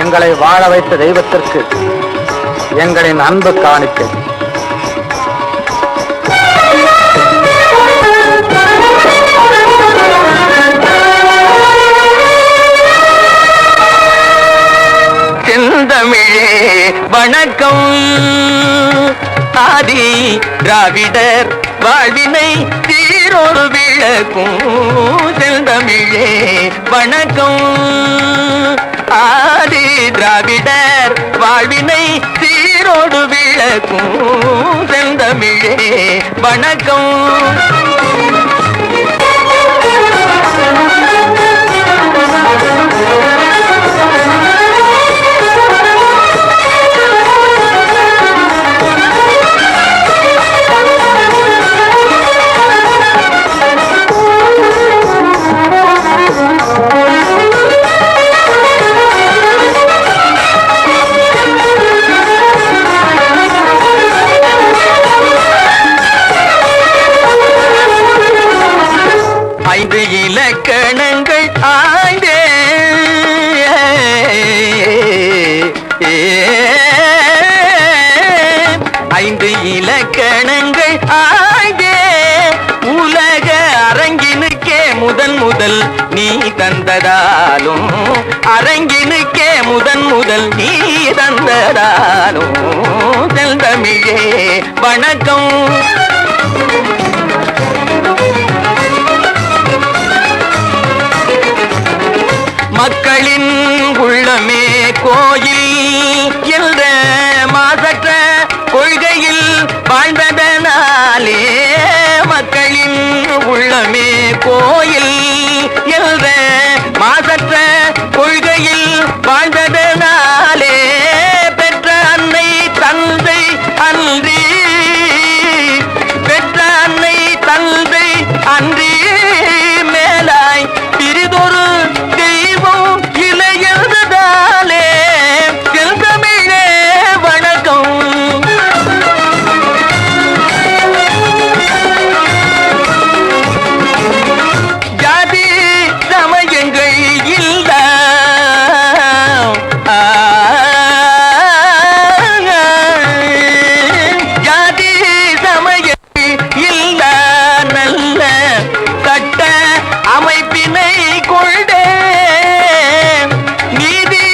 எங்களை வாழ வைத்த தெய்வத்திற்கு எங்களின் அன்பு காணிக்கை. செந்தமிழே வணக்கம். ஆதி திராவிடர் வாழ்வினை சீரோடு விளக்கும் செந்தமிழே வணக்கம். ஆதி திராவிடர் வாழ்வினை சீரோடு விளக்கும் செந்தமிழே வணக்கம். ஐந்து இலக்கணங்கள் ஆய்ந்தே ஐந்து இலக்கணங்கள் ஆய்ந்தே உலக அரங்கினுக்கே முதல் நீ தந்ததாலும் அரங்கினுக்கே முதல் நீ தந்ததாலும் செந்தமிழே வணக்கம். மக்களின் உள்ளமே கோயில் என்ற மாசற்ற கொள்கையில் வாழ்ந்ததனாலே மக்களின் உள்ளமே கோயில் என்ற மாசற்ற கொள்கையில் வாழ்ந்ததனாலே பெற்ற அன்னை தந்தை அன்றி பெற்ற அன்னை தந்தை அன்றி மேலாய் பிரிதொரு தெய்வம் இளையதாலே செந்தமிழே வணக்கம். ஜாதி சமயங்கள் இல்ல ஜாதி சமயங்கள் இல்ல நல்ல கட்ட அமைப்பினை கொண்டே நீதி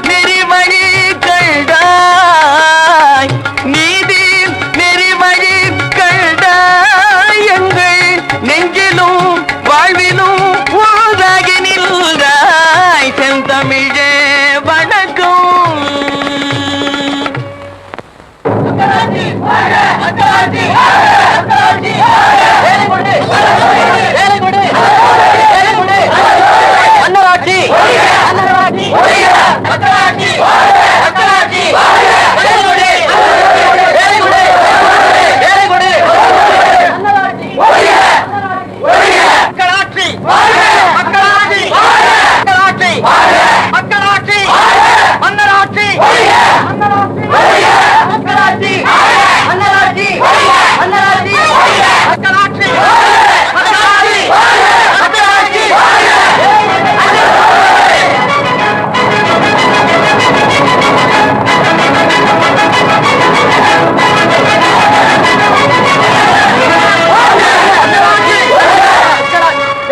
நெறிவழி கண்டாய் நீதி நெறிவழி கண்டாய் எங்கள் நெஞ்சிலும் வாழ்விலும் ஊராகி நின்றாய் செந்தமிழே வணக்கம். அன்னராட்சி அன்னராட்சி மக்களாட்சி மக்களாட்சி மக்களாட்சி மக்களாட்சி மக்களாட்சி மன்னராட்சி மக்களாட்சி மன்னராட்சி மன்னராட்சி மக்களாட்சி மக்களாட்சி மக்களாட்சி.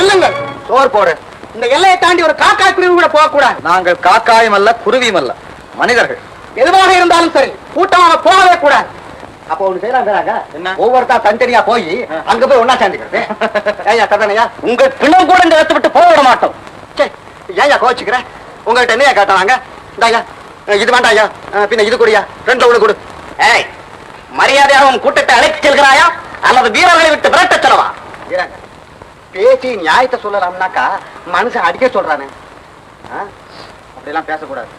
இல்லுங்கள், சோர் போடு. இந்த எல்லையை தாண்டி ஒரு காக்காய் குருவி கூட போகக்கூடாது. நாங்கள் காக்காயும் அல்ல குருவியும் அல்ல, மனிதர்கள். எதுவாக இருந்தாலும் சரி கூட்டமாக போகவே கூடாது. அப்ப ஒண்ணு செய்யறாங்க, என்ன? ஒவ்வொருத்தா தனித்தனியா போய் அங்க போய் ஒன்னா சேர்ந்துக்கிறது. ஏயா கதனையா, உங்க பிணம் கூட இந்த இடத்தை விட்டு போக விட மாட்டோம். ஏயா கோச்சுக்கிற? உங்கள்கிட்ட என்னையா கேட்டாங்க? இந்தாயா இது வேண்டாம் ஐயா, பின்ன இது கூடியா, ரெண்டு உள்ள கொடு. ஏய், மரியாதையாக உன் கூட்டத்தை அழைத்து செல்கிறாயா அல்லது வீரர்களை விட்டு விரட்ட செலவா? பேசி நியாயத்தை சொல்லலாம்னாக்கா மனுஷன் அடிக்க சொல்றானே, அப்படிலாம் பேசக்கூடாது.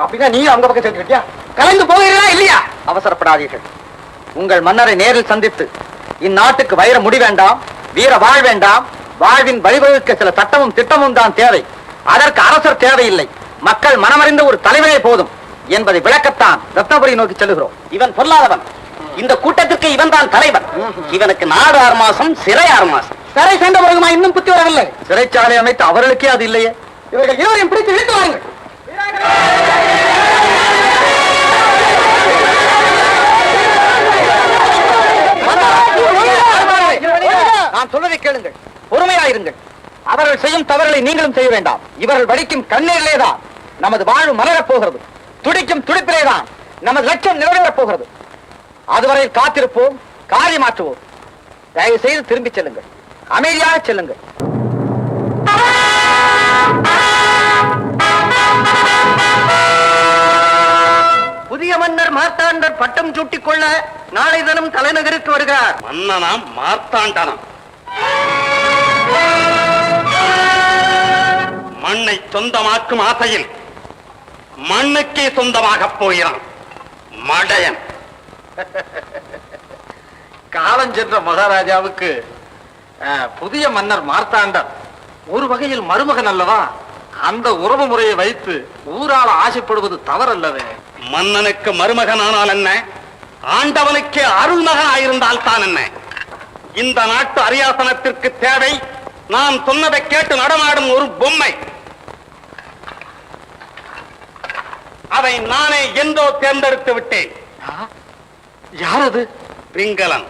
அப்படின்னா நீ அவங்க பக்கம் செஞ்சுக்கிட்டியா? கலந்து போகிறீர்களா இல்லையா? அவசரப்படாதீர்கள். உங்கள் மன்னரை நேரில் சந்தித்து இந்நாட்டுக்கு வைர முடி வேண்டாம், வீர வாழ் வேண்டாம், வாழ்வின் வழிவகுக்க சில சட்டமும் திட்டமும் தான் தேவை. அதற்கு அரசர் தேவையில்லை, மக்கள் மனமறிந்த ஒரு தலைவரே போதும் என்பதை விளக்கத்தான் ரத்னபுரி நோக்கி செல்கிறோம். இவன் பொல்லாதவன். இந்த கூட்டத்திற்கு இவன் தான் தலைவன். இவனுக்கு நாடு 6 மாசம், சிறை 6 மாசம். சிறை சென்ற பிறகுமா இன்னும் புத்தி வரவில்லை? சிறைச்சாலை அமைத்து அவர்களுக்கே அது இல்லையே. இவர்கள் இருவரையும் பிடித்து இழுத்து வாருங்கள். நான் சொல்வதை கேளுங்கள், பொறுமையாயிருங்கள். அவர்கள் செய்யும் தவறுகளை நீங்களும் செய்ய வேண்டாம். இவர்கள் வடிக்கும் கண்ணீரிலேதான் நமது வாழ்வு மலரப் போகிறது. துடிக்கும் துடிப்பிலேதான் நமது லட்சியம் நிறைவேறப் போகிறது. அதுவரை காத்திருப்போம், காரியமாற்றுவோம். தயவு செய்து திரும்பிச் செல்லுங்கள், அமைதியாக செல்லுங்கள். புதிய மன்னர் மார்த்தாண்டர் பட்டம் சூட்டிக் கொள்ள நாளை தினம் தலைநகருக்கு வருகிறார். மன்னனாம் மார்த்தாண்டனாம் மண்ணை சொந்தமாக்கும் ஆசையில் மண்ணுக்கே சொந்தமாக போகிறான் மடையன். காலஞ்சென்ற மகாராஜாவுக்கு புதிய மன்னர் மார்த்தாண்டர் ஒரு வகையில் மருமகன் அல்லவா? அந்த உறவு முறையை வைத்து ஊரால் ஆசைப்படுவது தவறல்லவே. மன்னனுக்கு மருமகனானால் என்ன, ஆண்டவனுக்கு அருள்மகனாயிருந்தால் தான் என்ன? இந்த நாட்டு அரியாசனத்திற்கு தேவை நான் சொன்னதை கேட்டு நடமாடும் ஒரு பொம்மை. அதை நானே என்றோ தேர்ந்தெடுத்து விட்டேன். யார் அது? பிங்களன்.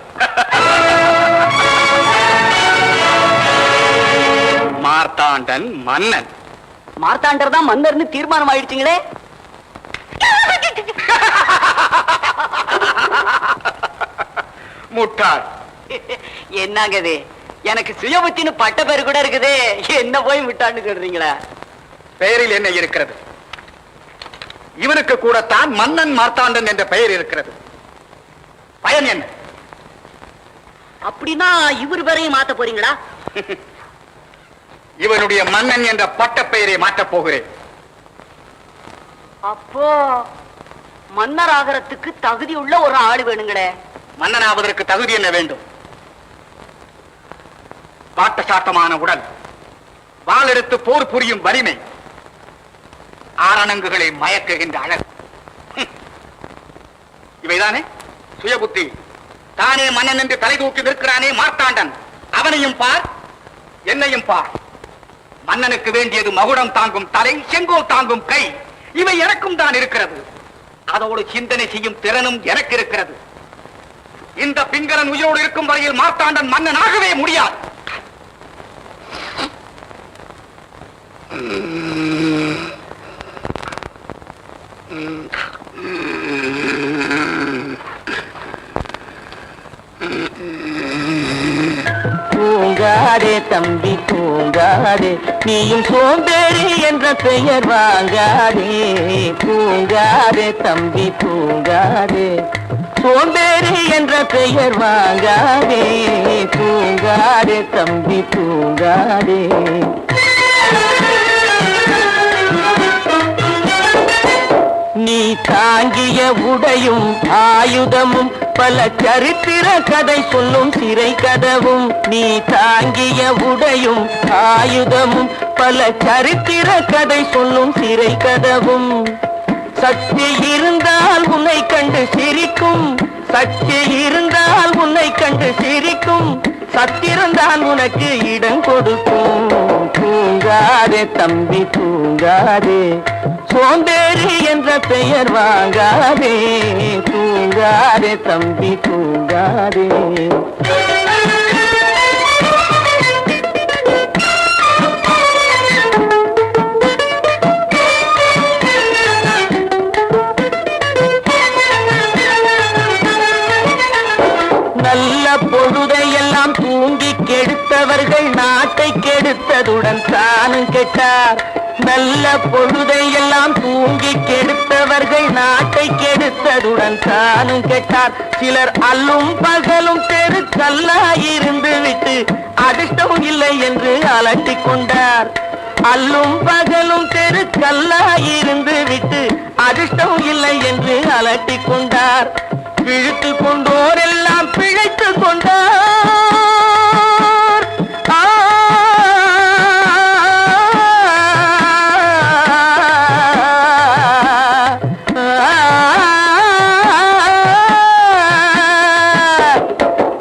மார்த்தாண்டன் மன்னன். மார்த்தாண்டர் தான் மன்னர்னு தீர்மானம் ஆயிடுச்சுங்களே. முட்டாள். என்னங்கது, எனக்கு சுயபுத்தின்னு பட்ட பேரு கூட இருக்குது, என்ன போய் முட்டாள்னு சொல்றீங்களா? பெயரில் என்ன இருக்கிறது? இவனுக்கு கூடத்தான் மன்னன் மார்த்தாண்டன் என்ற பெயர் இருக்கிறது. பயன் என்ன? அப்படின்னா இவர் பேரையும் மாத்த போறீங்களா? இவனுடைய மன்னன் என்ற பட்ட பெயரை மாற்றப் போகிறேன். அப்போ மன்னர் ஆகிறதுக்கு தகுதி உள்ள ஒரு ஆளு வேணுங்களே. மன்னனாவதற்கு தகுதி என்ன வேண்டும்? பாட்ட சாட்டமான உடல், வாள் எடுத்து போர் புரியும் வலிமை, ஆரணங்குகளை மயக்குகின்ற அழகு, இவைதானே சுயபுத்தி. தானே மன்னன் என்று தலை தூக்கி நிற்கிறானே மார்த்தாண்டன், அவனையும் பார், என்னையும் பார். மன்னனுக்கு வேண்டியது மகுடம் தாங்கும் தலை, செங்கோல் தாங்கும் கை, இவை எனக்கும் தான் இருக்கிறது. அதோடு சிந்தனை செய்யும் திறனும் எனக்கு இருக்கிறது. இந்த பிங்களன் உயிரோடு இருக்கும் வரையில் மார்த்தாண்டன் மன்னன் ஆகவே முடியாது. தூங்காதே தம்பி தூங்காதே, நீயும் சோம்பேறி என்ற பெயர் வாங்காதே. தூங்காதே தம்பி தூங்காதே, சோம்பேறி என்ற பெயர் வாங்காதே. தூங்காதே தம்பி தூங்காதே. நீ தாங்கிய உடையும் ஆயுதமும் பல சரித்திர கதை சொல்லும் சிறை கதவும். நீ தாங்கிய உடையும் ஆயுதமும் பல சரித்திர கதை சொல்லும் சிறை கதவும். சக்தி இருந்தால் உன்னை கண்டு சிரிக்கும், சக்தி இருந்தால் உன்னை கண்டு சிரிக்கும், சத்திரந்தான் உனக்கு இடம் கொடுக்கும். தூங்காதே தம்பி தூங்காதே, சோம்பேறி என்ற பெயர் வாங்காதே. தூங்காதே தம்பி தூங்காதே. நல்ல பொழுதையெல்லாம் தூங்கி கெடுத்தவர்கள் நாட்டை கெடுத்ததுடன் தானும் கெட்டார். நல்ல பொழுதையெல்லாம் தூங்கி கெடுத்தவர்கள் நாட்டை கெடுத்ததுடன் தானும் கெட்டார். சிலர் அல்லும் பகலும் தெருக்கல்லாயிருந்து விட்டு அதிர்ஷ்டம் இல்லை என்று அலட்டிக் கொண்டார். அல்லும் பகலும் தெருக்கல்லாயிருந்து விட்டு அதிர்ஷ்டம் இல்லை என்று அலட்டிக் கொண்டார். பிழைத்து கொண்டோர் எல்லாம் பிழைத்து கொண்டார்.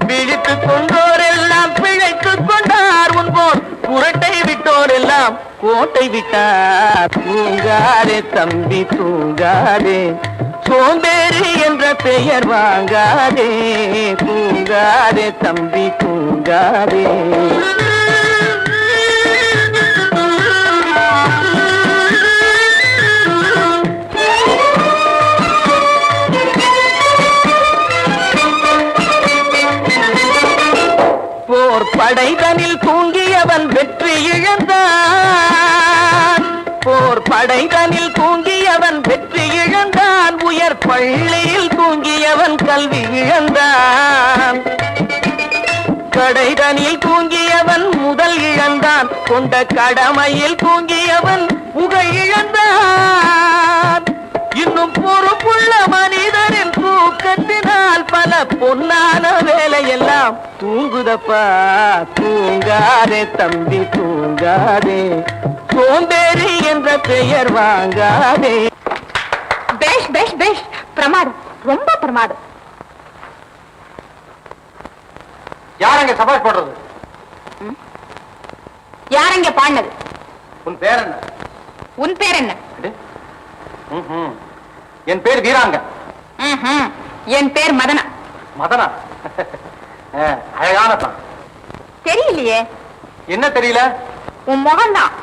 பிழைத்து கொண்டோர் எல்லாம் பிழைத்து கொண்டார். உன்போர் புரட்டை விட்டோர் எல்லாம் எல்லாம் கோட்டை விட்டார். தூங்காதே தம்பி தூங்காதே, சோம்பேறி என்ற பெயர் வாங்காதே. தூங்காதே தம்பி தூங்காதே. போர் படைதனில் தூங்கியவன் வெற்றி இழந்தான். போர் படைதனில் தூங்கியவன் வெற்றி இழந்தான். உயர் பள்ளியில் தூங்கியவன் கல்வி இழந்தான். கடைதனில் தூங்கியவன் முதல் இழந்தான். கொண்ட கடமையில் தூங்கியவன் புகழ் இழந்தான். இன்னும் பொறுப்புள்ள மனிதனின் தூக்கத்தினால் பல பொன்னான வேலையெல்லாம் தூங்குதப்பா. தூங்காதே தம்பி தூங்காதே, சோம்பேறி என்ற பெயர் வாங்காதே. பேஷ் பேஷ் பேஷ், பிரமாதம், ரொம்ப பிரமாதம். யாரங்க சபாஷ் போடுறது? யாரங்க பாடினது? உன் பேர் என்ன? உன் பேர் என்ன? என் பேர் வீராங்க. என் பேர் மதனா. மதனா? அழகான தான். தெரியலையே. என்ன தெரியல? உன் முகம்தான்.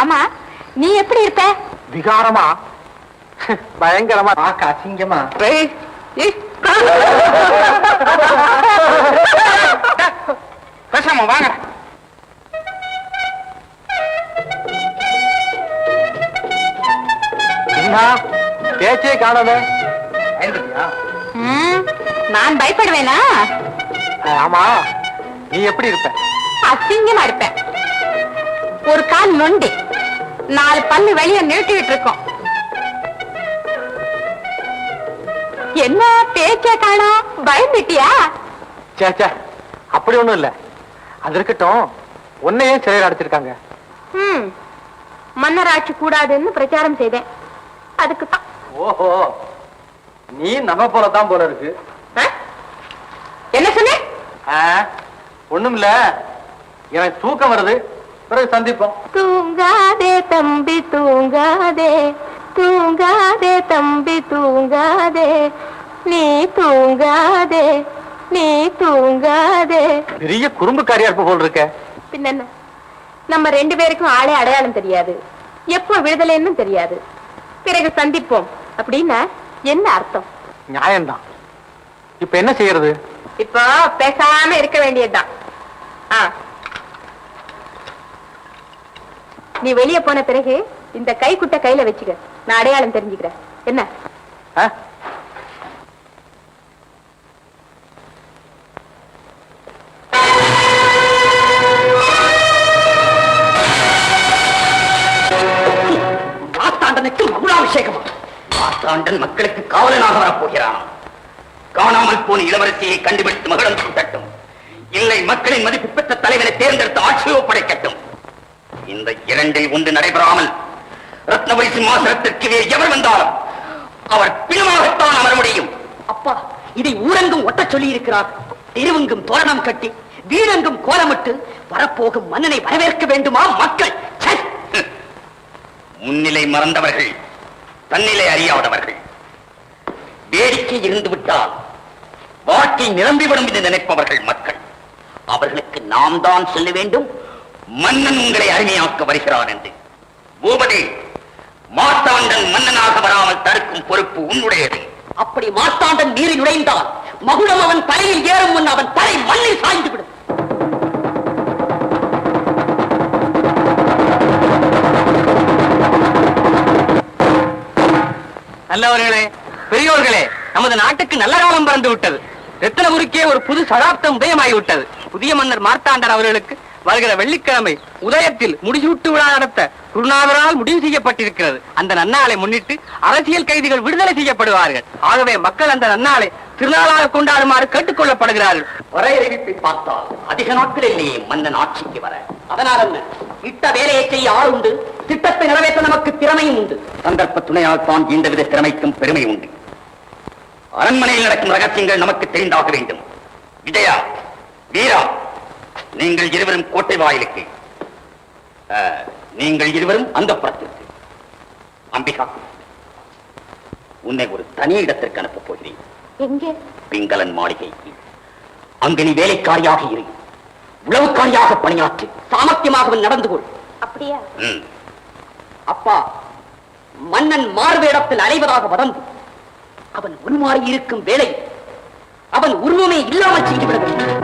ஆமா, நீ எப்படி இருப்ப? விகாரமா, பயங்கரமா, அசிங்கமா. பேசாம வாங்க. பேச்சே காணாத. நான் பயப்படுவேனா? ஆமா, நீ எப்படி இருப்ப? அசிங்கமா இருப்பேன். ஒரு கால் நொண்டி, 4 பல்லு வெளியே நீட்டிட்டு இருக்கோம். என்ன பேச்சே காணோம், பயந்துட்டியா? சே, அப்படி ஒண்ணும் இல்ல. அது இருக்கட்டும், உன்னையே சிறையில் அடைச்சிருக்காங்க. மன்னராட்சி கூடாதுன்னு பிரச்சாரம் செய்தேன், அதுக்கு தான். ஓஹோ, நீ நம்ம போலதான் போல இருக்கு. என்ன சொன்ன? ஒண்ணும் இல்ல, எனக்கு தூக்கம் வருது, பிறகு சந்திப்போம். தூங்காதே தம்பி தூங்காதே, தூங்காதே தம்பி தூங்காதே, நீ தூங்காதே, நீ தூங்காதே. பெரிய குறும்புக்காரியா இருப்ப போல் இருக்க. பின்ன நம்ம 2 பேருக்கும் ஆளே அடையாளம் தெரியாது, எப்போ விடுதலைன்னு தெரியாது. பிறகு சந்திப்போம் அப்படின்னா என்ன அர்த்தம்? நியாயம்தான். இப்ப என்ன செய்யறது? இப்போ பேசாம இருக்க வேண்டியதுதான். நீ வெளியே போன பிறகு இந்த கைக்குட்டை கையில வச்சுக்க, நான் அடையாளம் தெரிஞ்சுக்கிறேன். என்ன? மார்த்தாண்டனுக்கு மகுடாபிஷேகமா? மார்த்தாண்டன் மக்களுக்கு காவலனாக வரப்போகிறான். காணாமல் போன இளவரசியை கண்டுபிடித்து மகுடம் சூட்டட்டும், இல்லை மக்களின் மதிப்பு பெற்ற தலைவனை தேர்ந்தெடுத்து ஆட்சியை ஒப்படைக்கட்டும். இந்த 2இல் ஒன்று நடைபெறாமல் ரத்னபுரி சிம்மாசனத்திற்கு எவர் வந்தாலும் அவர் பிணமாகத்தான் அமர முடியும். அப்பா, இதை ஊரெங்கும் ஒட்ட சொல்லி இருக்கிறார். தெருவெங்கும் தோரணம் கட்டி, வீடெங்கும் கோலமிட்டு வரப்போகும் மன்னனை வரவேற்க வேண்டுமா மக்கள்? முன்னிலை மறந்தவர்கள், தன்னிலை அறியாதவர்கள். வேடிக்கை இருந்து விட்டால் வாழ்க்கை நிரம்பிவிடும் என்று நினைப்பவர்கள் மக்கள். அவர்களுக்கு நாம் தான் சொல்ல வேண்டும், மன்னன் உங்களை அருமையாக்க வருகிறான் என்று. பூபதி, மார்த்தாண்டன் மன்னனாக வராமல் தடுக்கும் பொறுப்பு உன்னுடையது. அப்படி மார்த்தாண்டன் நீரில் நுழைந்தால் மகுடம் அவன் தலையில் ஏறும் முன் அவன் தலை மண்ணில் சாய்ந்துவிடும். நல்லவர்களே, பெரியோர்களே, நமது நாட்டுக்கு நல்ல காலம் பிறந்து விட்டது. ரத்தினபுரிக்கே ஒரு புது சகாப்தம் உதயமாகிவிட்டது. புதிய மன்னர் மார்த்தாண்டன் அவர்களுக்கு வருகிற வெள்ளிக்கிழமை உதயத்தில் முடிசூட்டு விழா நடத்த குருநாதரால் முடிவு செய்யப்பட்டிருக்கிறது. அந்த நன்னாளை முன்னிட்டு அரசியல் கைதிகள் விடுதலை செய்யப்படுவார்கள். ஆகவே மக்கள் அந்த நன்னாளை திருநாளாக கொண்டாடுமாறு கேட்டுக் கொள்ளப்படுகிறார்கள். வரையறிவிப்பை பார்த்தால் அதிக நாட்கள் இல்லையே மன்னன் ஆட்சிக்கு வர. அதனால் என்ன, இட்ட வேலையை செய்ய ஆள் உண்டு, திட்டத்தை நிறைவேற்ற நமக்கு திறமையும் உண்டு. சந்தர்ப்ப துணையால் தான் எந்தவித திறமைக்கும் பெருமை உண்டு. அரண்மனையில் நடக்கும் ரகசியங்கள் நமக்கு தெரிந்தாக வேண்டும். விஜயா, வீரா, நீங்கள் இருவரும் கோட்டை வாயிலுக்கு, நீங்கள் இருவரும் அந்த புறத்திற்கு. அம்பிகா, உன்னை ஒரு தனி இடத்திற்கு அனுப்பப் போகிறேன். எங்கே? பிங்களன் மாளிகைக்கு. அங்கு நீ வேலைக்காரியாக இரு, உளவுக்காரியாக பணியாற்று, சாமர்த்தியமாக நடந்து கொள். அப்படியா? அப்பா, மன்னன் மார்வேடத்தில் அலைவதாக வதந்து அவன் உருமாறி இருக்கும் வேளை அவன் உருவமே இல்லாமல் செய்துவிட வேண்டும்.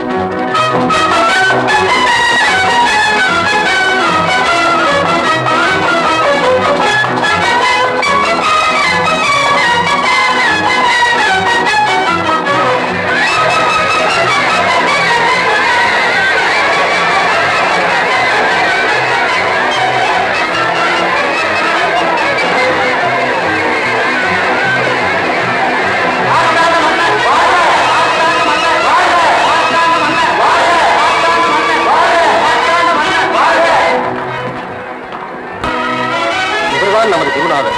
நமது குருநாதர்,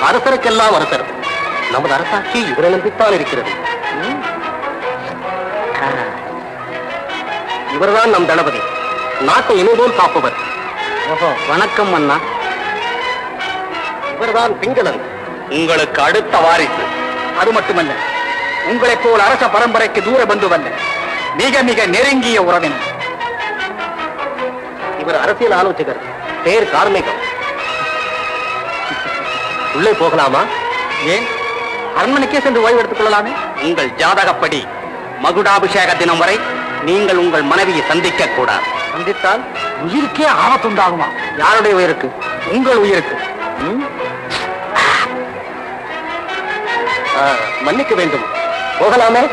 அரசருக்கெல்லாம் அரசர். நமது அரசாட்சி இவரை நம்பித்தான் இருக்கிறது. இவர்தான் நம் தளபதி, நாட்டை இமைபோல் காப்பவர். வணக்கம் அண்ணா. இவர்தான் பிங்களன், உங்களுக்கு அடுத்த வாரிசு. அது மட்டுமல்ல, உங்களைப் போல் அரச பரம்பரைக்கு தூர பந்துவல்ல, மிக மிக நெருங்கிய உறவினர். இவர் அரசியல் ஆலோசகர், பேர் கார்மிகம். உள்ளே போகலாமா? ஏன், அரண்மனைக்கே சென்று ஓய்வு எடுத்துக் கொள்ளலாமே. உங்கள் ஜாதகப்படி மகுடாபிஷேக தினம் வரை நீங்கள் உங்கள் மனைவியை சந்திக்க கூடாது. சந்தித்தால் உயிருக்கே ஆபத்துண்டாகுமா? யாருடைய உயிருக்கு? உங்கள் உயிருக்கு. மன்னிக்க வேண்டும், போகலாமே.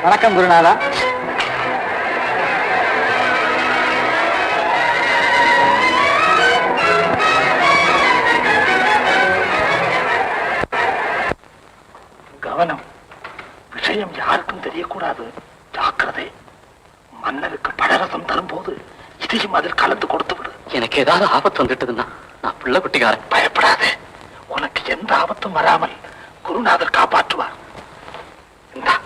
வணக்கம் குருநாதா. கவனம், விஷயம் யாருக்கும் தெரியக்கூடாது. ஜாக்கிரதை. மன்னருக்கு பழரசம் தரும்போது இதையும் அதில் கலந்து கொடுத்து விடு. எனக்கு ஏதாவது ஆபத்து வந்துட்டதுன்னா நான் பிள்ளை குட்டிக்காரன். பயப்படாதே, உனக்கு எந்த ஆபத்தும் வராமல் குருநாதர் காப்பாற்றுவார். இந்தா.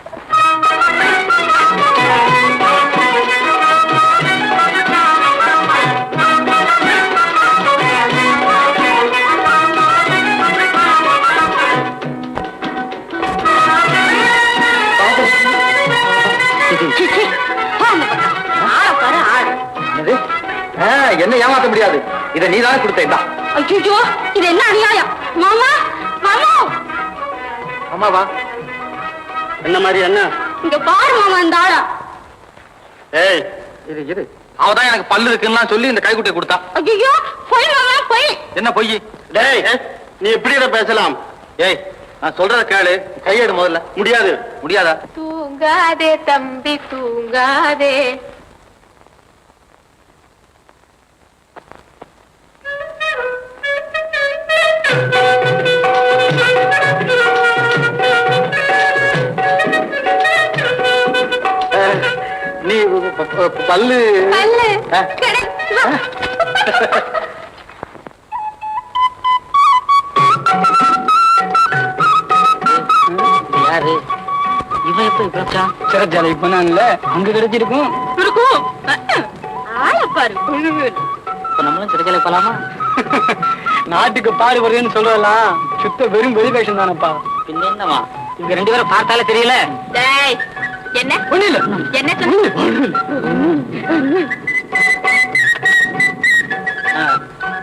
என்ன ஏமாத்த முடியாது, இதை நீதானே கொடுத்தா. ஐயோ, இது என்ன அநியாயம்! மாமா, மாமா, அம்மாவா? என்ன மாதிரி என்ன? இங்க பாரு மாமா, இந்த ஆளா. ஏய், இரு. அவதான் எனக்கு பல்லு இருக்குன்னா சொல்லி இந்த கைக்குட்டை கொடுத்தா. ஐயோ, பொய் மாமா, பொய். என்ன பொய்? டேய், நீ எப்படி பேசலாம்? ஏய், நான் சொல்றத கேளு, கையெடு முதல்ல. முடியாது. முடியாதா? தூங்காதே தம்பி, தூங்காதே. நீ பல்லு பல்லு யாரு இவன்? எப்ப இப்ப சிறச்சாலை பண்ணான்ல, அங்க கிடைச்சிருக்கும். இருக்கும். ஆள பாரு. இப்ப நம்மளும் சிறச்சாலை போலாமா? நாட்டுக்கு பாடு வருதுன்னு சொல்றதெல்லாம் சுத்த வெறும் வெளி வேஷம் தானப்பா. பின்ன என்னவா, இவங்க ரெண்டு பேரும் பார்த்தாலே தெரியல. டேய், என்ன ஒண்ணு இல்ல. என்ன சொன்ன?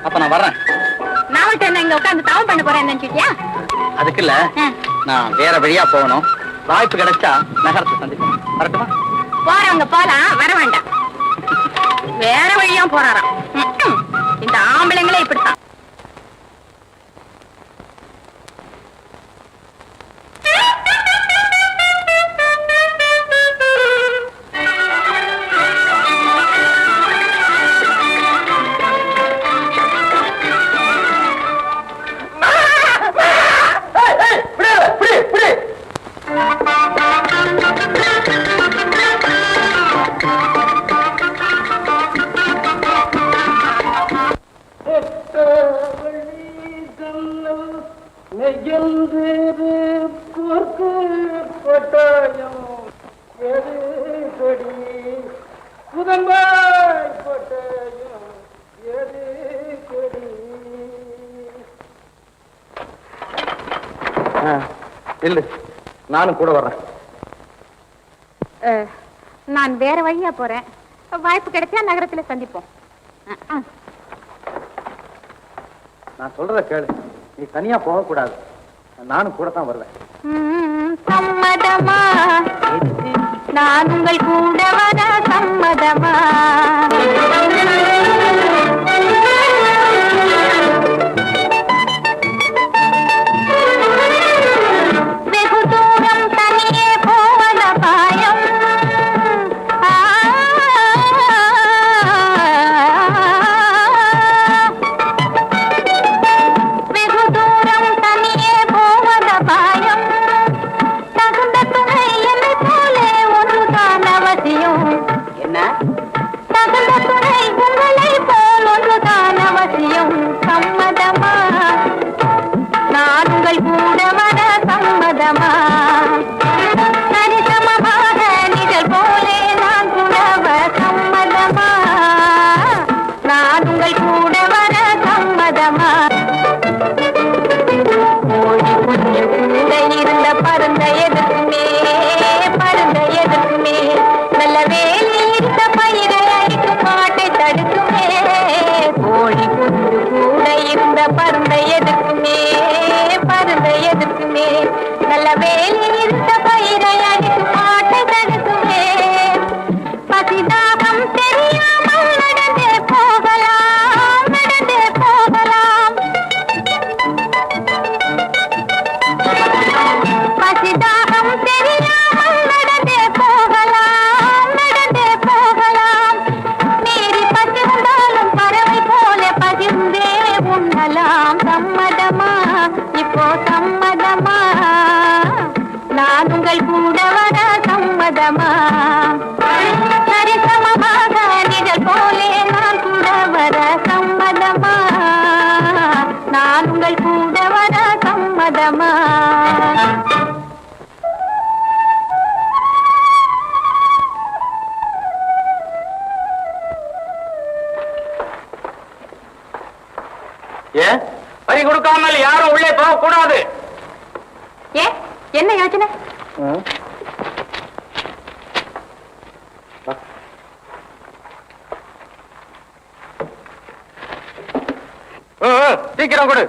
அப்ப நான் வர்றேன். நான் மட்டும் என்ன இங்க உட்கார்ந்து தவம் பண்ண போறேன் நினைச்சிட்டியா? அதுக்கு இல்ல, நான் வேற வழியா போகணும். வாய்ப்பு கிடைச்சா நகரத்தை சந்திப்போம். வரட்டுமா? போறவங்க போலாம், வர வேண்டாம். வேற வழியா போறாராம். இந்த ஆம்பளைங்களே இப்படித்தான். இல்ல நானும் கூட வர்றேன். நான் வேற வழியா போறேன். வாய்ப்பு கிடைச்சா நகரத்துல சந்திப்போம். நான் சொல்றத கேளு. நீ தனியா போக கூடாது. நானும் கூட தான் வருவேன். சம்மதமா? நான் உங்கள் கூட வர சம்மதமா? வெகு தூரம் தனியே போவத பாயம். வெகு தூரம் தனியே போவத பாயம். தகுந்த துணை என்னை போலே ஒன்றுதான் அவசியம். என்ன தகுந்த துணை உங்களை போல் ஒன்றுதான் அவசியம். சம்மதமா? நான் உங்கள் கூட வர சம்மதமா? சரிசமமாக நிழல் போலே நான் கூட வர சம்மதமா? நான் உங்கள் கூட வர சம்மதமா? ஓடி கொஞ்சம் கூட இருந்த பருந்த எதுக்குமே, பருந்த எதுக்குமே, நல்ல வேலை இருந்த பயிரை அடிக்கும் மாட்டை தடுக்குமே. கோழி குஞ்சு கூட இருந்த பருந்த எதுக்குமே, பருந்த எதுக்குமே, நல்ல வேலை இருந்த பயிரை அடிக்கும் மாட்டை தடுக்குமே. பசிதாகம் தெரியாமல் நடந்தே போகலாம், நடந்தே போகலாம். பசிதாகம் தெரியாமல் நடந்தே போகலாம், நடந்தே போகலாம். மீறி பசிர்ந்தாலும் பறவை போல பகிர்ந்தே உண்ணலாம். சம்மதமா? இப்போ சம்மதமா? நான் உங்கள் கூட வர சம்மதமா? சரிசமமாக நிழல் போலே நான் கூட வர சம்மதமா? நான் உங்கள் கூட வர சம்மதமா? ஏன் பறி கொடுக்காமல் யாரும் உள்ளே போக கூடாது. ஏ, என்ன யோசனை? சீக்கிரம் கொடு.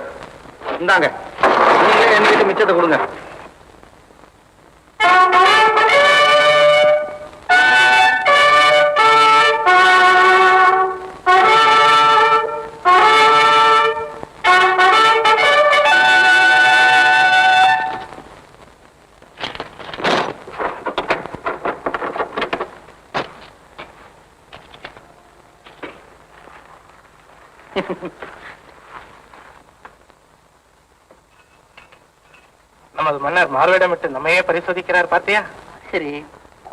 இந்தாங்க, நீங்க என் வீட்டு மிச்சத்தை கொடுங்க. நமது மன்னர் மார்வேடமிட்டு நம்மையே பரிசோதிக்கிறார் பார்த்தியா? சரி,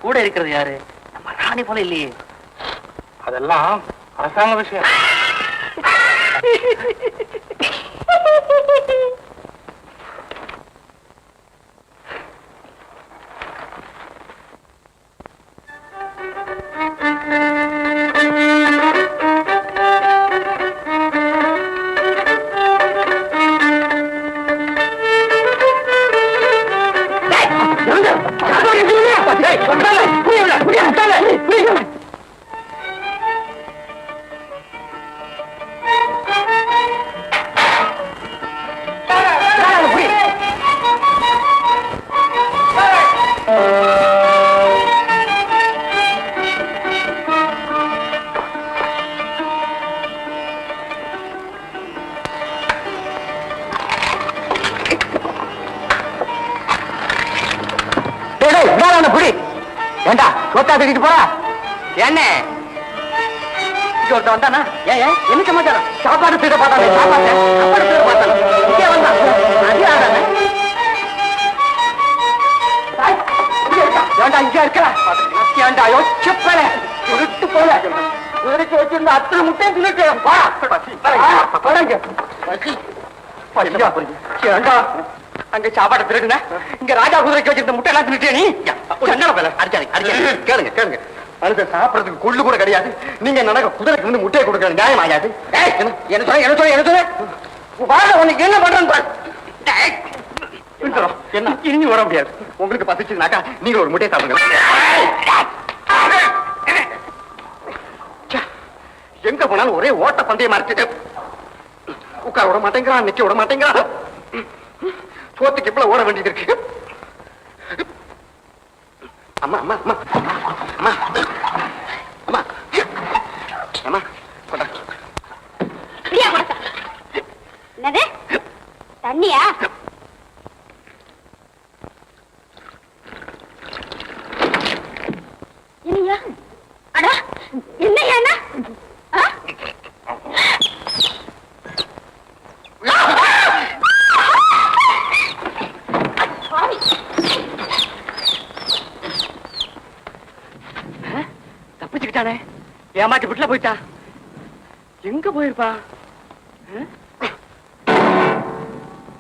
கூட இருக்கிறது யாரு? நம்ம ராணி போல இல்லையே. அதெல்லாம் அரசாங்க விஷயம். ஏண்டா சொத்தா தூக்கிட்டு போறா? என்ன ஒருத்த வந்தானா? ஏன் என்ன சமாச்சாரம்? சாப்பாடு தூக்க பார்த்தானே, சாப்பாடு தூக்க பார்த்தானே, இங்கே வந்தான். அது யாரானே? ஏண்டா இங்க இருக்கா? ஏண்டா யோசிச்சப்பல உருட்டு போல உருட்டு வச்சிருந்த அத்தனை முட்டையும் தின்னுட்டு போடா. பசி ஏண்டா அங்க சாப்பாடு திருடுன இங்க ராஜா குதிரைக்கு வச்சிருந்த முட்டை எல்லாம் திருட்டியா நீ கேளுங்க கேளுங்க அடுத்த சாப்பிடறதுக்கு கொள்ளு கூட கிடையாது. நீங்க நடக்க குதிரைக்கு வந்து முட்டையை கொடுக்கற நியாயம் ஆகாது. உனக்கு என்ன பண்றேன்னு என்ன இனி வர முடியாது. உங்களுக்கு பசிச்சுனாக்கா நீங்க ஒரு முட்டையை சாப்பிடுங்க. எங்க போனாலும் ஒரே ஓட்ட பந்தயமா இருக்கு. உட்கார விட மாட்டேங்கிறான், நிக்க விட மாட்டேங்கிறான். சோத்துக்கு இப்ப ஓட வேண்டியது இருக்கு. அம்மா அம்மா அம்மா அம்மா அம்மா அம்மா கொண்டா. என்னது தண்ணியா? இல்லையா? அடா என்னையா? தப்பிச்சுக்கிட்டானே, ஏமாத்தி விட்டுல போயிட்டா. எங்க போயிருப்பா?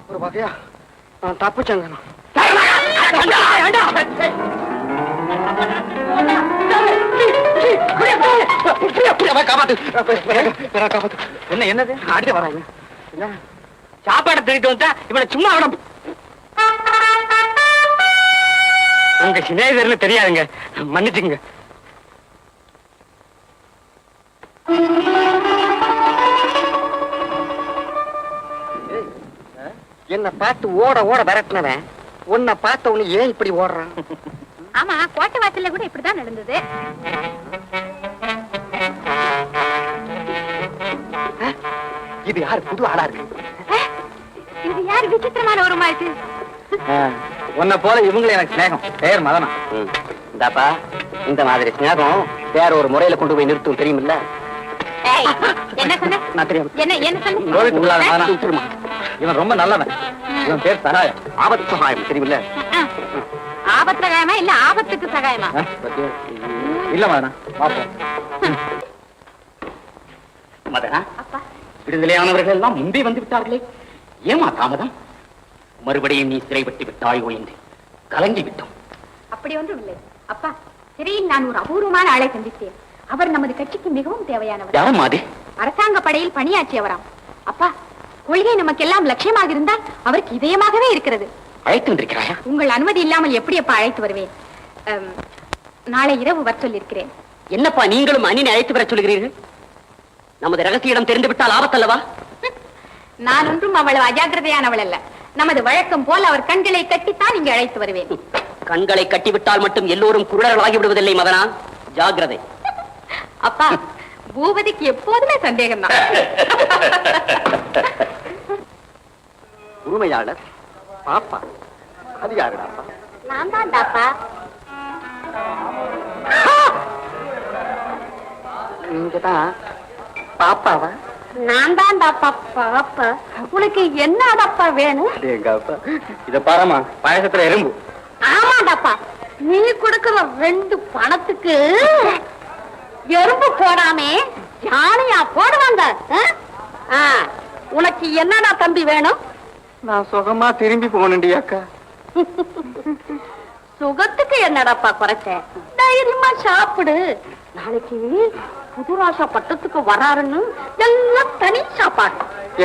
ஒரு வகையா நான் தப்பிச்சேங்க. என்ன என்னது அடிக்க வராங்க? சாப்பாடை திருட்டு வந்தா இவனை சும்மா விட உங்க சிநேகிதர்னு தெரியாதுங்க, மன்னிச்சுங்க. என்ன பார்த்து ஓட ஓட விரட்டினவன் உன்னை பார்த்த உன்னை ஏன் இப்படி ஓடுறான்? ஆமா, கோட்டை வாசல்ல கூட இப்படிதான் நடந்தது. இது யாரு புது ஆளா இருக்கு? இது யாரு விசித்திரமான ஒரு மாதிரி? உன்னை போல இவங்களே எனக்கு ஸ்நேகம். பேர் மதனா. இந்தாப்பா, இந்த மாதிரி ஸ்நேகம் வேற ஒரு முறையில கொண்டு போய் நிறுத்தும், தெரியுமில்ல? என்ன சொன்ன? நான் தெரியும். என்ன என்ன சொன்ன? கோவிட் உள்ளாத மதனா. இவன் ரொம்ப நல்லவன். இவன் பேர் சகாயம். ஆபத்து சகாயம், தெரியுமில்ல? ஆபத்து சகாயமா இல்ல ஆபத்துக்கு சகாயமா? இல்ல மதனா, பாப்போம். மதனா, அப்பா, விடுதலையானவர்கள் எல்லாம் முன்பே வந்து விட்டார்களே, ஏமா தாமதம்? மறுபடியும் நீ சிறைப்பட்டு விட்டாயோ என்று கலங்கி விட்டோம். அப்படி ஒன்றும் இல்லை அப்பா. சிறையில் நான் ஒரு அபூர்வமான ஆளை சந்தித்தேன். அவர் நமது கட்சிக்கு மிகவும் தேவையானவர். யாரும் அது? அரசாங்க படையில் பணியாற்றியவராம். அப்பா, கொள்கை நமக்கு எல்லாம் லட்சியமாக இருந்தால் அவருக்கு இதயமாகவே இருக்கிறது. அழைத்து வந்திருக்கிறாயா? உங்கள் அனுமதி இல்லாமல் எப்படி அப்பா அழைத்து வருவேன்? நாளை இரவு வர சொல்லியிருக்கிறேன். என்னப்பா நீங்களும் அணினை அழைத்து வர சொல்கிறீர்கள்? நமது ரகசிய இடம் தெரிந்து விட்டால் ஆபத்தல்லவா? நான் ஒன்றும் அவ்வளவு அஜாக்கிரதையானவள் அல்ல. நமது வழக்கம் போல் அவர் கண்களை கட்டித்தான் இங்கு அழைத்து வருவேன். கண்களை கட்டிவிட்டால் மட்டும் எல்லோரும் குருடர்கள் ஆகிவிடுவதில்லை மதனா, ஜாக்கிரதை. அப்பா, பூபதிக்கு எப்போதுமே சந்தேகம் தான். உரிமையாளர் பாப்பா, அது யாருடாப்பா? நான் தான் தாப்பா. நீங்க தான் பாப்பாவா? நான் தான் தாப்பா பாப்பா. உனக்கு என்னடாப்பா வேணும்? எங்க அப்பா இத பாரமா, பாயசத்துல எறும்பு. ஆமாடாப்பா, நீ கொடுக்கிற 2 பணத்துக்கு எறும்பு போடாமே யானையா போடுவாங்க. உனக்கு என்னடா தம்பி வேணும்? நான் சுகமா திரும்பி போனேன்டி அக்கா. சுகத்துக்கு என்னடாப்பா குறைச்ச? தைரியமா சாப்பிடு. நாளைக்கு புதுராசா பட்டத்துக்கு வராருன்னு எல்லாம் தனி சாப்பாடு.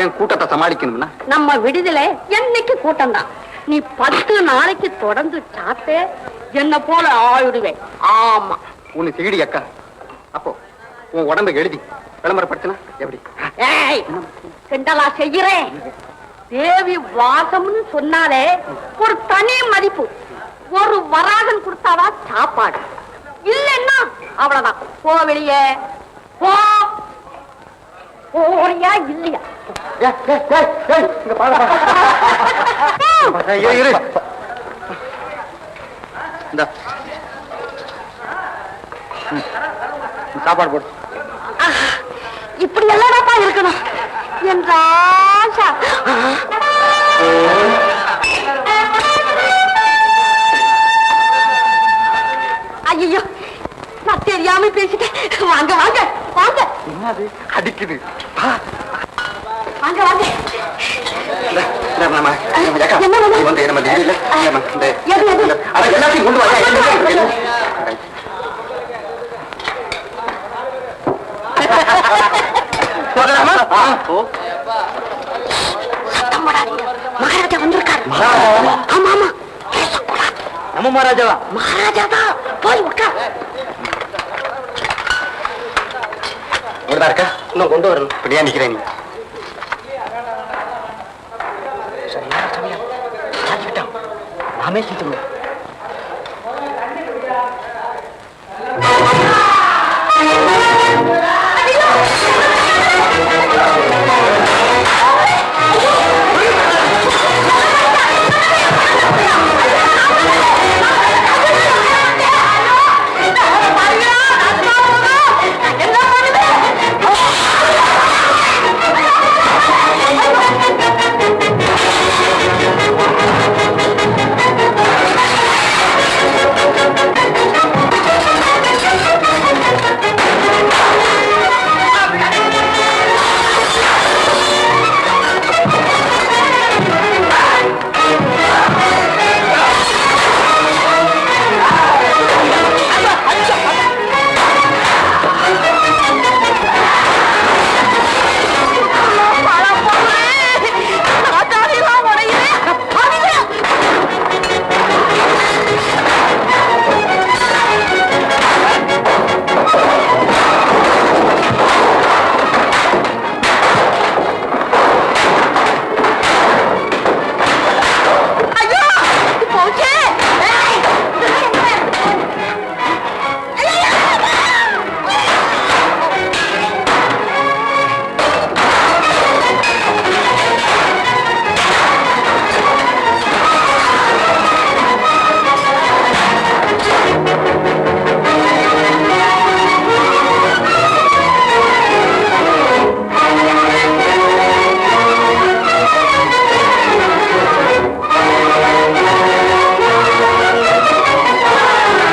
என் கூட்டத்தை சமாளிக்கணும்னா நம்ம விடுதலை என்னைக்கு கூட்டம் தான். நீ 10 நாளைக்கு தொடர்ந்து சாப்பிட்டு என்ன போல ஆயிடுவேன். ஆமா, உன்னை சிகிடி அக்கா. அப்போ உன் உடம்புக்கு எழுதி விளம்பரப்படுத்தினா எப்படி? ஏய், கிண்டலா செய்யறேன். தேவி வாசம்னு சொன்னாலே ஒரு தனி மதிப்பு. ஒரு வராகன் கொடுத்தாவா சாப்பாடு, இல்லைன்னா அவ்வளவுதான். போ வெளியே போ. போறியா இல்லையா? இங்க பாரு. இரு. இந்தா. சாப்பாடு போடு. இப்படி எல்லாராப்பா இருக்கணும் என்ற ஆசா. ஐயோ, நான் தெரியாம பேசிட்டேன். வாங்க வாங்க வாங்க. என்னது அடிக்குது? வாங்க வாங்க. என்ன வேணும்? வந்து நம்ம திடீர்ல எது, எது? எல்லாத்தையும் கொண்டு வர மகாராஜா வந்திருக்காரு. ஆமா ஆமா, நம்ம மகாராஜாவா? மகாராஜா தான். போய் உட்கார். இங்கதான் இருக்கா? இன்னும் கொண்டு வரணும். இப்படியா நிக்கிறேன் நீ? நாமே செஞ்சோம்.